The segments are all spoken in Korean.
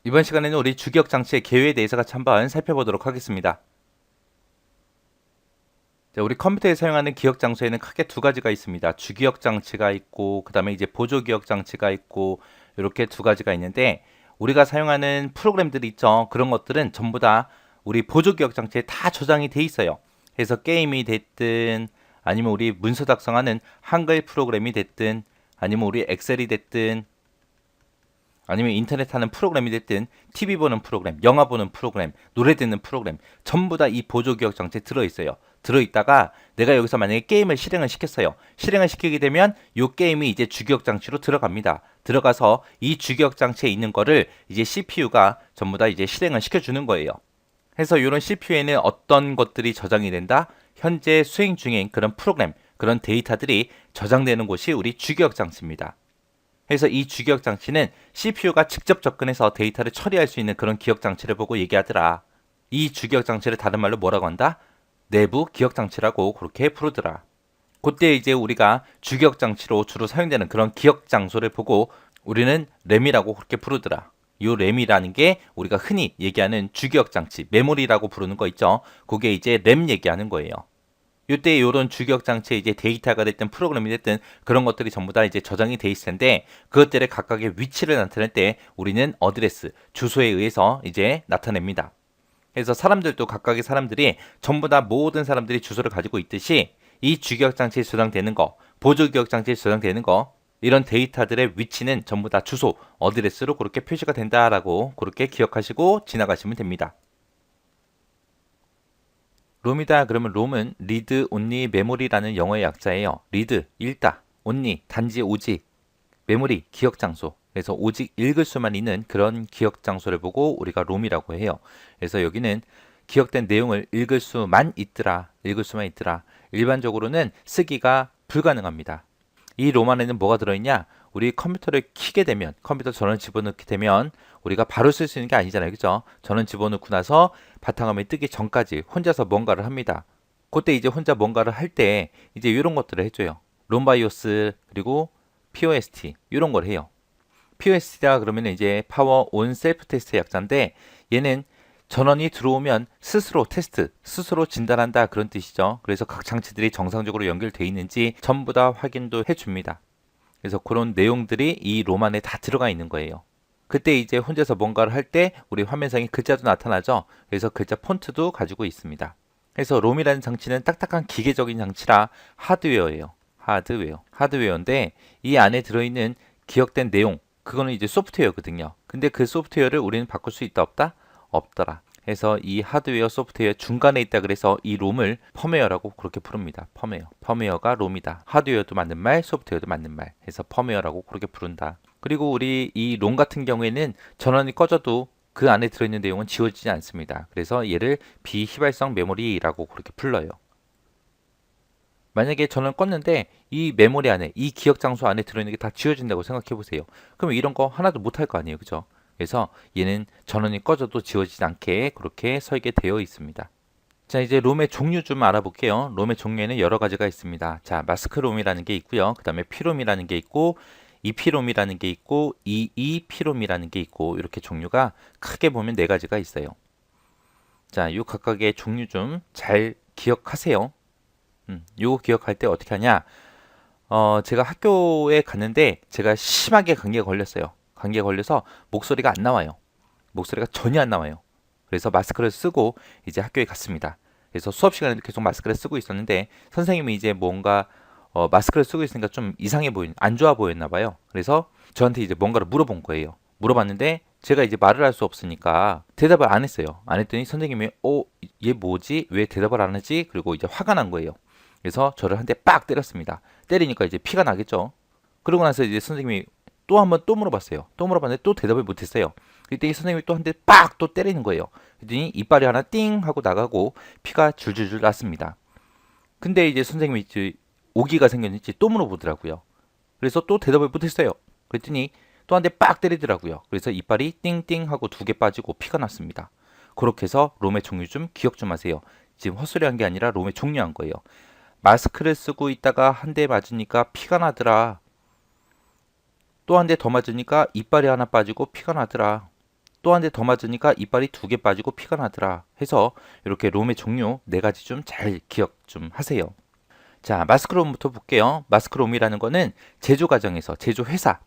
이번 시간에는 우리 주기억 장치의 개요에 대해서 같이 한번 살펴보도록 하겠습니다. 자, 우리 컴퓨터에 사용하는 기억 장소에는 크게 두 가지가 있습니다. 주기억 장치가 있고, 그 다음에 이제 보조기억 장치가 있고, 이렇게 두 가지가 있는데, 우리가 사용하는 프로그램들이 있죠. 그런 것들은 전부 다 우리 보조기억 장치에 다 저장이 돼 있어요. 그래서 게임이 됐든, 아니면 우리 문서 작성하는 한글 프로그램이 됐든, 아니면 우리 엑셀이 됐든, 아니면 인터넷 하는 프로그램이 됐든 TV 보는 프로그램, 영화 보는 프로그램, 노래 듣는 프로그램 전부 다 이 보조기억 장치에 들어있어요. 들어있다가 내가 여기서 만약에 게임을 실행을 시켰어요. 실행을 시키게 되면 이 게임이 이제 주기억 장치로 들어갑니다. 들어가서 이 주기억 장치에 있는 거를 이제 CPU가 전부 다 이제 실행을 시켜주는 거예요. 그래서 이런 CPU에는 어떤 것들이 저장이 된다? 현재 수행 중인 그런 프로그램, 그런 데이터들이 저장되는 곳이 우리 주기억 장치입니다. 그래서 이 주기억 장치는 CPU가 직접 접근해서 데이터를 처리할 수 있는 그런 기억 장치를 보고 얘기하더라. 이 주기억 장치를 다른 말로 뭐라고 한다? 내부 기억 장치라고 그렇게 부르더라. 그때 이제 우리가 주기억 장치로 주로 사용되는 그런 기억 장소를 보고 우리는 램이라고 그렇게 부르더라. 이 램이라는 게 우리가 흔히 얘기하는 주기억 장치, 메모리라고 부르는 거 있죠. 그게 이제 램 얘기하는 거예요. 이때 이런 주기억 장치에 이제 데이터가 됐든 프로그램이 됐든 그런 것들이 전부 다 이제 저장이 돼 있을 텐데 그것들의 각각의 위치를 나타낼 때 우리는 어드레스, 주소에 의해서 이제 나타냅니다. 그래서 사람들도 각각의 사람들이 전부 다 모든 사람들이 주소를 가지고 있듯이 이 주기억 장치에 저장되는 거, 보조 기억 장치에 저장되는 거 이런 데이터들의 위치는 전부 다 주소, 어드레스로 그렇게 표시가 된다라고 그렇게 기억하시고 지나가시면 됩니다. 롬이다 그러면 롬은 리드 온리 메모리라는 영어의 약자예요. 리드 읽다, 온리 단지 오직, 메모리 기억 장소. 그래서 오직 읽을 수만 있는 그런 기억 장소를 보고 우리가 롬이라고 해요. 그래서 여기는 기억된 내용을 읽을 수만 있더라. 읽을 수만 있더라. 일반적으로는 쓰기가 불가능합니다. 이 롬 안에는 뭐가 들어있냐? 우리 컴퓨터를 켜게 되면 컴퓨터 전원 집어넣게 되면 우리가 바로 쓸 수 있는 게 아니잖아요. 그죠? 전원 집어넣고 나서 바탕화면이 뜨기 전까지 혼자서 뭔가를 합니다. 그때 이제 혼자 뭔가를 할 때 이제 이런 것들을 해줘요. 롬바이오스 그리고 POST 이런 걸 해요. POST라 그러면 이제 파워 온 셀프 테스트 약자인데 얘는 전원이 들어오면 스스로 테스트, 스스로 진단한다 그런 뜻이죠. 그래서 각 장치들이 정상적으로 연결되어 있는지 전부 다 확인도 해줍니다. 그래서 그런 내용들이 이 롬 안에 다 들어가 있는 거예요. 그때 이제 혼자서 뭔가를 할 때 우리 화면상에 글자도 나타나죠. 그래서 글자 폰트도 가지고 있습니다. 그래서 롬이라는 장치는 딱딱한 기계적인 장치라 하드웨어예요. 하드웨어인데 이 안에 들어있는 기억된 내용 그거는 이제 소프트웨어거든요. 근데 그 소프트웨어를 우리는 바꿀 수 있다 없다? 없더라. 그래서 이 하드웨어 소프트웨어 중간에 있다 그래서 이 롬을 펌웨어라고 그렇게 부릅니다. 펌웨어가 롬이다. 하드웨어도 맞는 말, 소프트웨어도 맞는 말. 해서 펌웨어라고 그렇게 부른다. 그리고 우리 이 롬 같은 경우에는 전원이 꺼져도 그 안에 들어있는 내용은 지워지지 않습니다. 그래서 얘를 비휘발성 메모리라고 그렇게 불러요. 만약에 전원 껐는데 이 메모리 안에 이 기억 장소 안에 들어있는 게 다 지워진다고 생각해 보세요. 그럼 이런 거 하나도 못 할 거 아니에요. 그죠? 그래서 얘는 전원이 꺼져도 지워지지 않게 그렇게 설계되어 있습니다. 자, 이제 롬의 종류 좀 알아볼게요. 롬의 종류에는 여러 가지가 있습니다. 자, 마스크 롬이라는 게 있고요. 그 다음에 피롬이라는 게 있고 EP롬이라는 게 있고 EEP롬이라는 게 있고 이렇게 종류가 크게 보면 네 가지가 있어요. 자, 이 각각의 종류 좀 잘 기억하세요. 요거 기억할 때 어떻게 하냐? 제가 학교에 갔는데 제가 심하게 감기에 걸렸어요. 감기에 걸려서 목소리가 안 나와요. 목소리가 전혀 안 나와요. 그래서 마스크를 쓰고 이제 학교에 갔습니다. 그래서 수업 시간에도 계속 마스크를 쓰고 있었는데 선생님이 이제 뭔가 마스크를 쓰고 있으니까 좀 이상해 안 좋아 보였나 봐요. 그래서 저한테 이제 뭔가를 물어본 거예요. 물어봤는데 제가 이제 말을 할 수 없으니까 대답을 안 했어요. 안 했더니 선생님이 얘 뭐지? 왜 대답을 안 하지? 그리고 이제 화가 난 거예요. 그래서 저를 한 대 빡 때렸습니다. 때리니까 이제 피가 나겠죠. 그러고 나서 이제 선생님이 또 한 번 또 물어봤어요. 또 물어봤는데 또 대답을 못했어요. 그때 이 선생님이 또 한 대 빡 또 때리는 거예요. 그랬더니 이빨이 하나 띵 하고 나가고 피가 줄줄줄 났습니다. 근데 이제 선생님이 이제 오기가 생겼는지 또 물어보더라고요. 그래서 또 대답을 못했어요. 그랬더니 또 한 대 빡 때리더라고요. 그래서 이빨이 띵띵 하고 두 개 빠지고 피가 났습니다. 그렇게 해서 롬의 종류 좀 기억 좀 하세요. 지금 헛소리한 게 아니라 롬의 종류한 거예요. 마스크를 쓰고 있다가 한 대 맞으니까 피가 나더라. 또 한 대 더 맞으니까 이빨이 하나 빠지고 피가 나더라. 또 한 대 더 맞으니까 이빨이 2개 빠지고 피가 나더라 해서 이렇게 롬의 종류 4가지 좀 잘 기억 좀 하세요. 자, 마스크롬부터 볼게요. 마스크롬이라는 거는 제조 과정에서 제조 회사,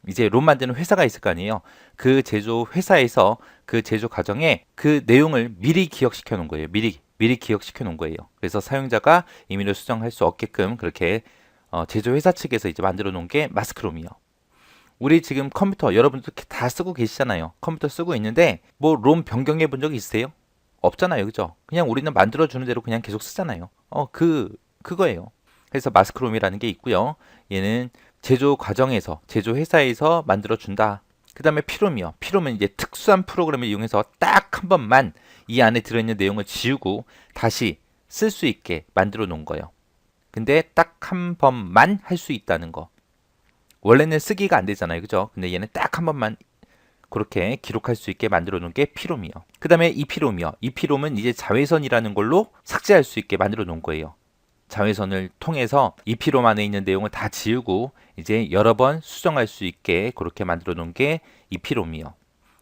이제 롬 만드는 회사가 있을 거 아니에요. 그 제조 회사에서 그 제조 과정에 그 내용을 미리 기억시켜 놓은 거예요. 미리 기억시켜 놓은 거예요. 그래서 사용자가 임의로 수정할 수 없게끔 그렇게 제조 회사 측에서 이제 만들어 놓은 게 마스크롬이요. 우리 지금 컴퓨터 여러분들 다 쓰고 계시잖아요. 컴퓨터 쓰고 있는데 뭐 롬 변경해 본 적 있으세요? 없잖아요. 그죠? 그냥 우리는 만들어 주는 대로 그냥 계속 쓰잖아요. 그거예요. 그래서 마스크롬이라는 게 있고요. 얘는 제조 과정에서 제조 회사에서 만들어 준다. 그 다음에 피롬이요. 피롬은 이제 특수한 프로그램을 이용해서 딱 한 번만 이 안에 들어있는 내용을 지우고 다시 쓸 수 있게 만들어 놓은 거예요. 근데 딱 한 번만 할 수 있다는 거. 원래는 쓰기가 안 되잖아요. 그죠? 근데 얘는 딱 한 번만 그렇게 기록할 수 있게 만들어 놓은 게 피롬이요. 그 다음에 이피롬이요. 이피롬은 이제 자외선이라는 걸로 삭제할 수 있게 만들어 놓은 거예요. 자외선을 통해서 EP롬 안에 있는 내용을 다 지우고 이제 여러 번 수정할 수 있게 그렇게 만들어 놓은 게 EP롬이요.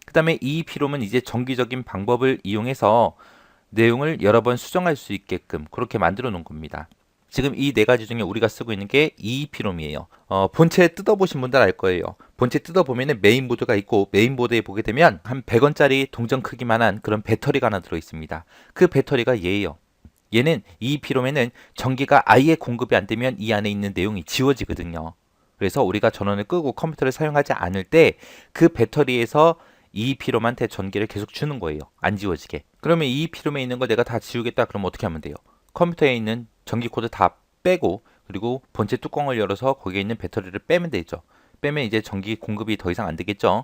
그 다음에 EEP롬은 이제 정기적인 방법을 이용해서 내용을 여러 번 수정할 수 있게끔 그렇게 만들어 놓은 겁니다. 지금 이 4가지 중에 우리가 쓰고 있는 게 EEP롬이에요. 본체 뜯어보신 분들 알 거예요. 본체 뜯어보면 메인보드가 있고 메인보드에 보게 되면 한 100원짜리 동전 크기만한 그런 배터리가 하나 들어있습니다. 그 배터리가 얘예요. 얘는 이 피롬에는 전기가 아예 공급이 안 되면 이 안에 있는 내용이 지워지거든요. 그래서 우리가 전원을 끄고 컴퓨터를 사용하지 않을 때 그 배터리에서 이 피롬한테 전기를 계속 주는 거예요. 안 지워지게. 그러면 이 피롬에 있는 거 내가 다 지우겠다. 그러면 어떻게 하면 돼요? 컴퓨터에 있는 전기 코드 다 빼고 그리고 본체 뚜껑을 열어서 거기에 있는 배터리를 빼면 되죠. 빼면 이제 전기 공급이 더 이상 안 되겠죠.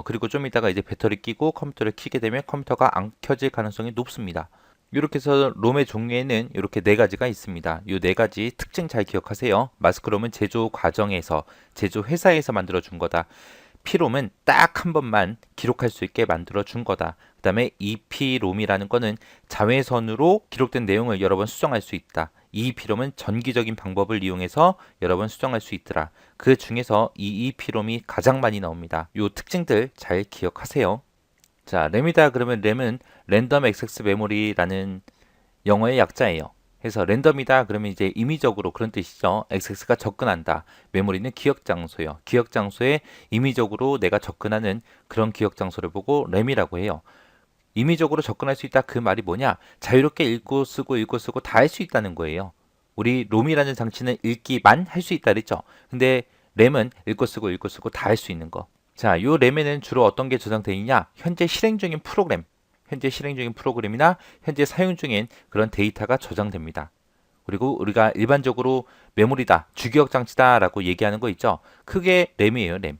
그리고 좀 이따가 이제 배터리 끼고 컴퓨터를 켜게 되면 컴퓨터가 안 켜질 가능성이 높습니다. 이렇게 해서 롬의 종류에는 이렇게 4가지가 있습니다. 이 4가지 특징 잘 기억하세요. 마스크롬은 제조 과정에서, 제조 회사에서 만들어 준 거다. 피롬은 딱 한 번만 기록할 수 있게 만들어 준 거다. 그 다음에 EP롬이라는 거는 자외선으로 기록된 내용을 여러 번 수정할 수 있다. EEP롬은 전기적인 방법을 이용해서 여러 번 수정할 수 있더라. 그 중에서 EEP롬이 가장 많이 나옵니다. 이 특징들 잘 기억하세요. 자, 램이다 그러면 램은 랜덤 액세스 메모리라는 영어의 약자예요. 그래서 랜덤이다 그러면 이제 임의적으로 그런 뜻이죠. 액세스가 접근한다. 메모리는 기억 장소예요. 기억 장소에 임의적으로 내가 접근하는 그런 기억 장소를 보고 램이라고 해요. 임의적으로 접근할 수 있다 그 말이 뭐냐? 자유롭게 읽고 쓰고 다 할 수 있다는 거예요. 우리 롬이라는 장치는 읽기만 할 수 있다 그랬죠. 근데 램은 읽고 쓰고 다 할 수 있는 거. 자, 요 램에는 주로 어떤 게 저장되어 있냐? 현재 실행 중인 프로그램이나 현재 사용 중인 그런 데이터가 저장됩니다. 그리고 우리가 일반적으로 메모리다, 주기억 장치다라고 얘기하는 거 있죠? 그게 램이에요, 램.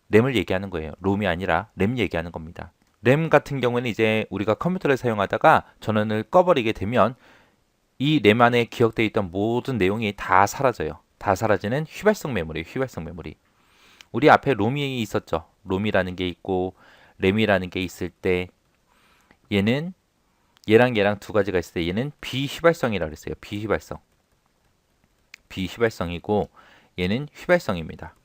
램을 얘기하는 거예요. 롬이 아니라 램 얘기하는 겁니다. 램 같은 경우는 이제 우리가 컴퓨터를 사용하다가 전원을 꺼버리게 되면 이 램 안에 기억되어 있던 모든 내용이 다 사라져요. 다 사라지는 휘발성 메모리. 우리 앞에 롬이 있었죠. 롬이라는 게 있고 램이라는 게 있을 때 얘는 얘랑 2가지가 있을 때 얘는 비휘발성이라고 그랬어요. 비휘발성이고 얘는 휘발성입니다.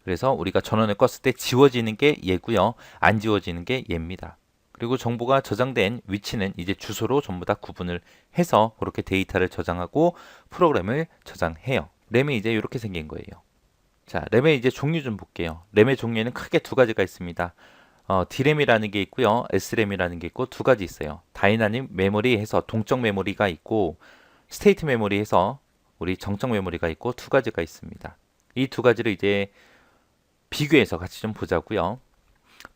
그래서 우리가 전원을 껐을 때 지워지는 게 얘고요. 안 지워지는 게 얘입니다. 그리고 정보가 저장된 위치는 이제 주소로 전부 다 구분을 해서 그렇게 데이터를 저장하고 프로그램을 저장해요. 램이 이제 이렇게 생긴 거예요. 자, 램의 이제 종류 좀 볼게요. 램의 종류에는 크게 2가지가 있습니다. D램이라는 게 있고요. S램이라는 게 있고 2가지 있어요. 다이나믹 메모리 해서 동적 메모리가 있고 스테이트 메모리 해서 우리 정적 메모리가 있고 2가지가 있습니다. 이 2가지를 이제 비교해서 같이 좀 보자고요.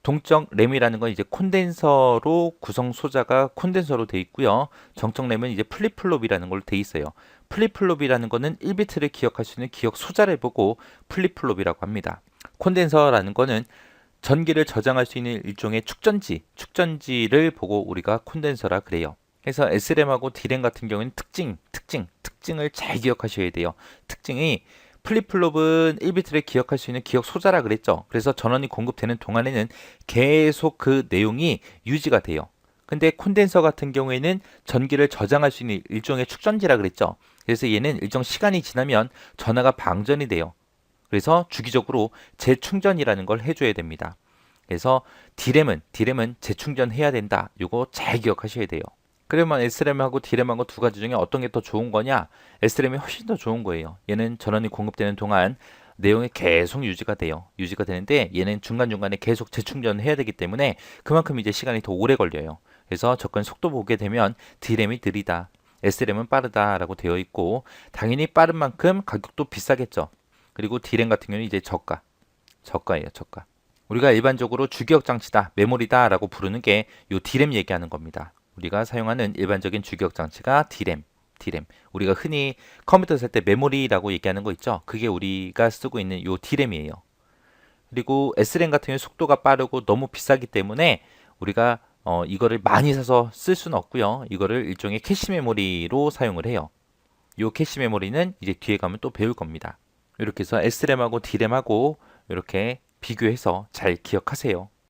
동적 램이라는 건 이제 콘덴서로 구성 소자가 콘덴서로 돼 있고요. 정적 램은 이제 플립플롭이라는 걸로 돼 있어요. 플립플롭이라는 거는 1비트를 기억할 수 있는 기억 소자를 보고 플립플롭이라고 합니다. 콘덴서라는 거는 전기를 저장할 수 있는 일종의 축전지를 보고 우리가 콘덴서라 그래요. 그래서 S램하고 D램 같은 경우는 특징을 잘 기억하셔야 돼요. 특징이 플립플롭은 1비트를 기억할 수 있는 기억 소자라 그랬죠. 그래서 전원이 공급되는 동안에는 계속 그 내용이 유지가 돼요. 근데 콘덴서 같은 경우에는 전기를 저장할 수 있는 일종의 축전지라 그랬죠. 그래서 얘는 일정 시간이 지나면 전하가 방전이 돼요. 그래서 주기적으로 재충전이라는 걸 해줘야 됩니다. 그래서 D램은 재충전해야 된다. 요거 잘 기억하셔야 돼요. 그러면 SRAM하고 D램하고 두 가지 중에 어떤 게 더 좋은 거냐? SRAM이 훨씬 더 좋은 거예요. 얘는 전원이 공급되는 동안 내용이 계속 유지가 돼요. 유지가 되는데 얘는 중간중간에 계속 재충전해야 되기 때문에 그만큼 이제 시간이 더 오래 걸려요. 그래서 접근 속도 보게 되면 D램이 느리다. SRAM은 빠르다라고 되어 있고 당연히 빠른 만큼 가격도 비싸겠죠. 그리고 D램 같은 경우는 이제 저가예요, 저가. 우리가 일반적으로 주기억 장치다, 메모리다라고 부르는 게 요 D램 얘기하는 겁니다. 우리가 사용하는 일반적인 주기억 장치가 D램. 우리가 흔히 컴퓨터 살 때 메모리라고 얘기하는 거 있죠? 그게 우리가 쓰고 있는 요 D램이에요. 그리고 SRAM 같은 경우 속도가 빠르고 너무 비싸기 때문에 우리가 이거를 많이 사서 쓸 수는 없고요. 이거를 일종의 캐시 메모리로 사용을 해요. 요 캐시 메모리는 이제 뒤에 가면 또 배울 겁니다. 이렇게 해서 SRAM하고 D램하고 이렇게 비교해서 잘 기억하세요.